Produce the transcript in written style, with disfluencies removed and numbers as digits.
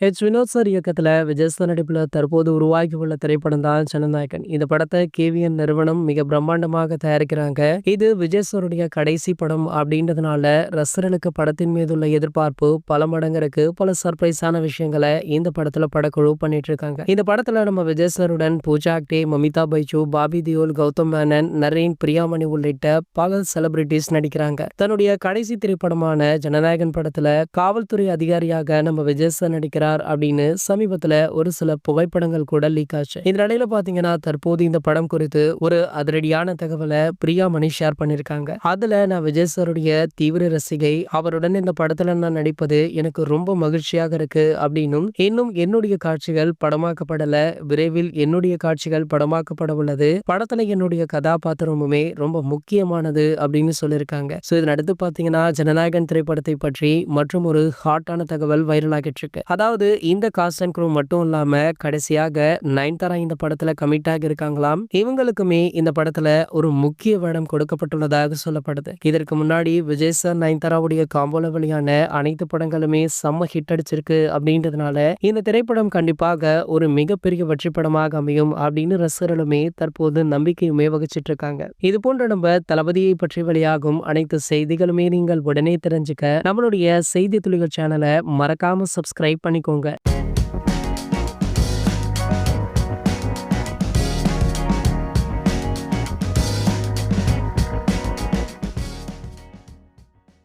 Vinod sir இயக்கத்துல Vijay sir நடிப்புல தற்போது உருவாகி உள்ள திரைப்படம் தான் ஜனநாயகன். இந்த படத்தை கேவிஎன் நிறுவனம் மிக பிரம்மாண்டமாக தயாரிக்கிறாங்க. இது விஜய் சாருடைய கடைசி படம் அப்படின்றதுனால ரசிகர்களுக்கு படத்தின் மீது உள்ள எதிர்பார்ப்பு பல மடங்கு இருக்கு. பல சர்ப்ரைஸான விஷயங்களை இந்த படத்துல படக்குழு பண்ணிட்டு இருக்காங்க. இந்த படத்துல நம்ம விஜய் சாருடன் பூஜா ஆக்டே, மமிதா பைஜு, பாபி தியோல், கௌதம் மேனன், நரேன், பிரியாமணி உள்ளிட்ட பல செலிபிரிட்டிஸ் நடிக்கிறாங்க. தன்னுடைய கடைசி திரைப்படமான ஜனநாயகன் படத்துல காவல்துறை அதிகாரியாக நம்ம விஜய் சார் நடிக்கிறார் அப்படின்னு சமீபத்துல ஒரு சில புகைப்படங்கள் கூட லீக் ஆச்சு. இந்த நிலையில பாத்தீங்கன்னா தற்போது இந்த படம் குறித்து ஒரு அதிரடியான தகவலை பிரியாமணி ஷேர் பண்ணிருக்காங்க. அதுல நான் விஜய் சாருடைய தீவிர ரசிகை, அவருடன் இந்த படத்துல நான் நடிப்பது எனக்கு ரொம்ப மகிழ்ச்சியாக இருக்கு அப்படின்னும், இன்னும் என்னுடைய காட்சிகள் படமாக்கப்படல, விரைவில் என்னுடைய காட்சிகள் படமாக்கப்பட உள்ளது, படத்துல என்னுடைய கதாபாத்திரமுமே ரொம்ப முக்கியமானது அப்படின்னு சொல்லியிருக்காங்க. சோ இதன் அடுத்து பாத்தீங்கன்னா ஜனநாயகன் திரைப்படத்தை பற்றி மற்றும் ஒரு ஹாட்டான தகவல் வைரல் ஆகிட்டு இருக்கு. அதாவது இந்த காஸ்ட் அண்ட் க்ரூ மட்டும் இல்லாம கடைசியாக நயன்தாரா இந்த படத்துல கமிட் ஆகி இருக்காங்களாம். இவங்களுக்குமே இந்த படத்துல ஒரு முக்கிய வேடம் கொடுக்கப்பட்டுள்ளதாக சொல்லப்படுது. இதற்கு முன்னாடி விஜய் சார் நயன்தாராவுடைய காம்போல வெளியான அனைத்து படங்களுமே செம்ம ஹிட் அடிச்சிருக்கு அப்படின்றதுனால இந்த திரைப்படம் கண்டிப்பாக ஒரு மிகப்பெரிய வெற்றி படமாக அமையும் அப்படின்னு ரசிகர்களுமே தற்போது நம்பிக்கையுமே வகிச்சிட்டு இருக்காங்க. இது போன்ற நம்ம தளபதியை பற்றி வெளியாகும் அனைத்து செய்திகளுமே நீங்கள் உடனே தெரிஞ்சுக்க நம்மளுடைய செய்தி துளிகள் சேனலை மறக்காம சப்ஸ்கிரைப் பண்ணிக்கோங்க.